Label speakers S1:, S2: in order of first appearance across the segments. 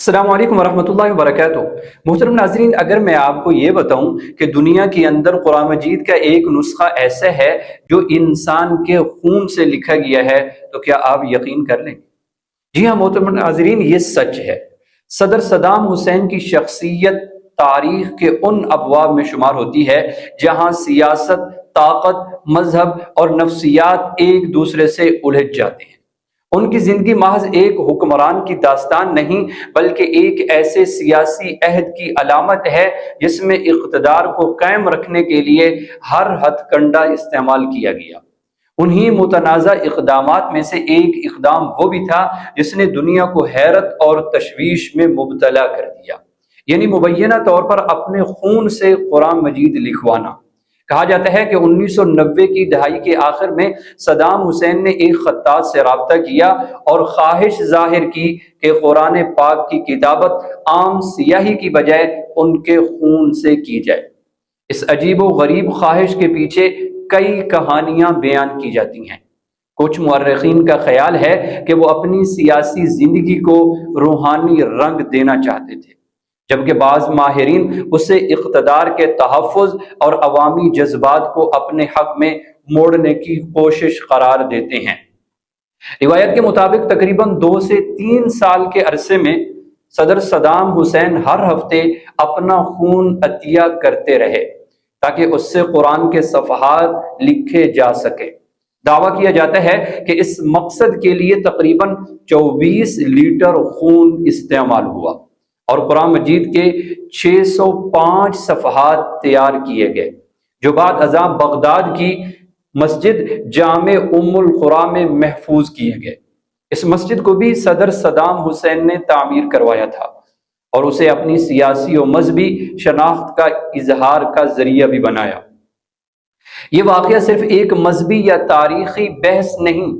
S1: السلام علیکم ورحمۃ اللہ وبرکاتہ۔ محترم ناظرین، اگر میں آپ کو یہ بتاؤں کہ دنیا کے اندر قرآن مجید کا ایک نسخہ ایسا ہے جو انسان کے خون سے لکھا گیا ہے تو کیا آپ یقین کر لیں گے؟ جی ہاں محترم ناظرین، یہ سچ ہے۔ صدر صدام حسین کی شخصیت تاریخ کے ان ابواب میں شمار ہوتی ہے جہاں سیاست، طاقت، مذہب اور نفسیات ایک دوسرے سے الجھ جاتے ہیں۔ ان کی زندگی محض ایک حکمران کی داستان نہیں بلکہ ایک ایسے سیاسی عہد کی علامت ہے جس میں اقتدار کو قائم رکھنے کے لیے ہر ہتھ کنڈا استعمال کیا گیا۔ انہی متنازع اقدامات میں سے ایک اقدام وہ بھی تھا جس نے دنیا کو حیرت اور تشویش میں مبتلا کر دیا، یعنی مبینہ طور پر اپنے خون سے قرآن مجید لکھوانا۔ کہا جاتا ہے کہ 1990 کی دہائی کے آخر میں صدام حسین نے ایک خطاط سے رابطہ کیا اور خواہش ظاہر کی کہ قرآن پاک کی کتابت عام سیاہی کی بجائے ان کے خون سے کی جائے۔ اس عجیب و غریب خواہش کے پیچھے کئی کہانیاں بیان کی جاتی ہیں۔ کچھ مورخین کا خیال ہے کہ وہ اپنی سیاسی زندگی کو روحانی رنگ دینا چاہتے تھے، جبکہ بعض ماہرین اسے اقتدار کے تحفظ اور عوامی جذبات کو اپنے حق میں موڑنے کی کوشش قرار دیتے ہیں۔ روایت کے مطابق تقریباً 2 سے 3 سال کے عرصے میں صدر صدام حسین ہر ہفتے اپنا خون عطیہ کرتے رہے تاکہ اس سے قرآن کے صفحات لکھے جا سکے۔ دعویٰ کیا جاتا ہے کہ اس مقصد کے لیے تقریباً 24 لیٹر خون استعمال ہوا اور قرآن مجید کے 605 صفحات تیار کیے گئے، جو بعد ازاں بغداد کی مسجد جامع ام القریٰ میں محفوظ کیے گئے۔ اس مسجد کو بھی صدر صدام حسین نے تعمیر کروایا تھا اور اسے اپنی سیاسی و مذہبی شناخت کا اظہار کا ذریعہ بھی بنایا۔ یہ واقعہ صرف ایک مذہبی یا تاریخی بحث نہیں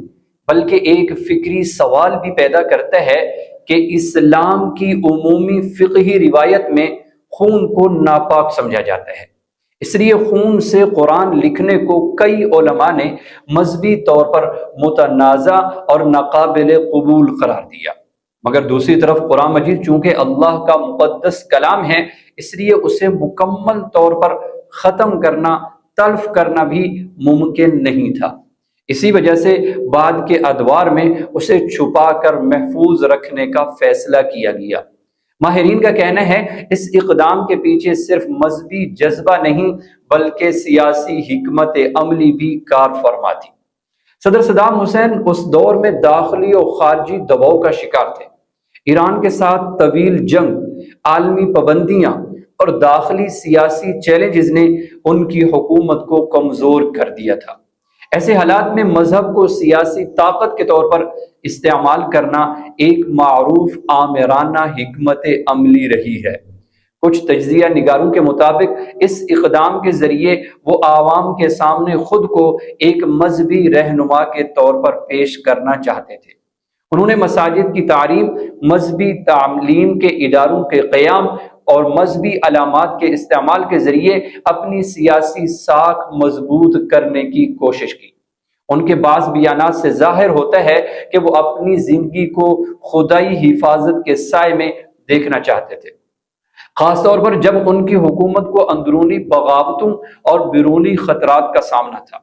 S1: بلکہ ایک فکری سوال بھی پیدا کرتا ہے کہ اسلام کی عمومی فقہی روایت میں خون کو ناپاک سمجھا جاتا ہے، اس لیے خون سے قرآن لکھنے کو کئی علماء نے مذہبی طور پر متنازع اور ناقابل قبول قرار دیا۔ مگر دوسری طرف قرآن مجید چونکہ اللہ کا مقدس کلام ہے، اس لیے اسے مکمل طور پر ختم کرنا، تلف کرنا بھی ممکن نہیں تھا۔ اسی وجہ سے بعد کے ادوار میں اسے چھپا کر محفوظ رکھنے کا فیصلہ کیا گیا۔ ماہرین کا کہنا ہے اس اقدام کے پیچھے صرف مذہبی جذبہ نہیں بلکہ سیاسی حکمت عملی بھی کار فرما تھی۔ صدر صدام حسین اس دور میں داخلی اور خارجی دباؤ کا شکار تھے۔ ایران کے ساتھ طویل جنگ، عالمی پابندیاں اور داخلی سیاسی چیلنجز نے ان کی حکومت کو کمزور کر دیا تھا۔ ایسے حالات میں مذہب کو سیاسی طاقت کے طور پر استعمال کرنا ایک معروف آمرانہ حکمت عملی رہی ہے۔ کچھ تجزیہ نگاروں کے مطابق اس اقدام کے ذریعے وہ عوام کے سامنے خود کو ایک مذہبی رہنما کے طور پر پیش کرنا چاہتے تھے۔ انہوں نے مساجد کی تعلیم، مذہبی تعلیم کے اداروں کے قیام اور مذہبی علامات کے استعمال کے ذریعے اپنی سیاسی ساکھ مضبوط کرنے کی کوشش کی۔ ان کے بعض بیانات سے ظاہر ہوتا ہے کہ وہ اپنی زندگی کو خدائی حفاظت کے سائے میں دیکھنا چاہتے تھے، خاص طور پر جب ان کی حکومت کو اندرونی بغاوتوں اور بیرونی خطرات کا سامنا تھا۔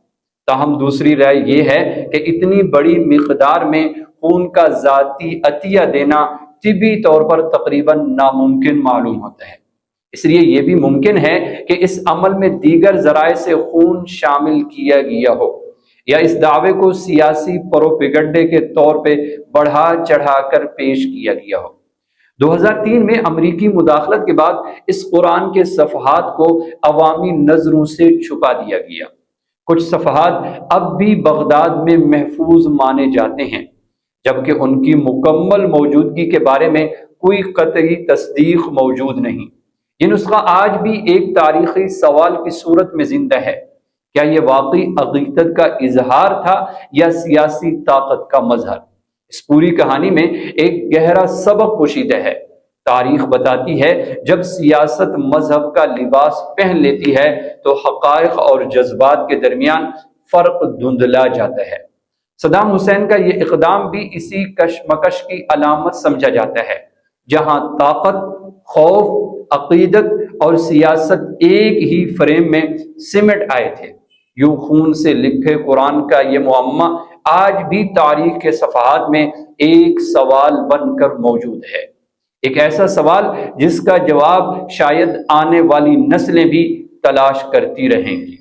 S1: تاہم دوسری رائے یہ ہے کہ اتنی بڑی مقدار میں خون کا ذاتی عطیہ دینا طبی طور پر تقریباً ناممکن معلوم ہوتا ہے۔ اس لیے یہ بھی ممکن ہے کہ اس عمل میں دیگر ذرائع سے خون شامل کیا گیا ہو یا اس دعوے کو سیاسی پروپیگنڈے کے طور پہ بڑھا چڑھا کر پیش کیا گیا ہو۔ 2003 میں امریکی مداخلت کے بعد اس قرآن کے صفحات کو عوامی نظروں سے چھپا دیا گیا۔ کچھ صفحات اب بھی بغداد میں محفوظ مانے جاتے ہیں، جبکہ ان کی مکمل موجودگی کے بارے میں کوئی قطعی تصدیق موجود نہیں۔ یہ نسخہ آج بھی ایک تاریخی سوال کی صورت میں زندہ ہے۔ کیا یہ واقعی عقیدت کا اظہار تھا یا سیاسی طاقت کا مظہر؟ اس پوری کہانی میں ایک گہرا سبق پوشیدہ ہے۔ تاریخ بتاتی ہے جب سیاست مذہب کا لباس پہن لیتی ہے تو حقائق اور جذبات کے درمیان فرق دھندلا جاتا ہے۔ صدام حسین کا یہ اقدام بھی اسی کشمکش کی علامت سمجھا جاتا ہے۔ جہاں طاقت، خوف، عقیدت اور سیاست ایک ہی فریم میں سمٹ آئے تھے۔ یوں خون سے لکھے قرآن کا یہ معمہ آج بھی تاریخ کے صفحات میں ایک سوال بن کر موجود ہے، ایک ایسا سوال جس کا جواب شاید آنے والی نسلیں بھی تلاش کرتی رہیں گی۔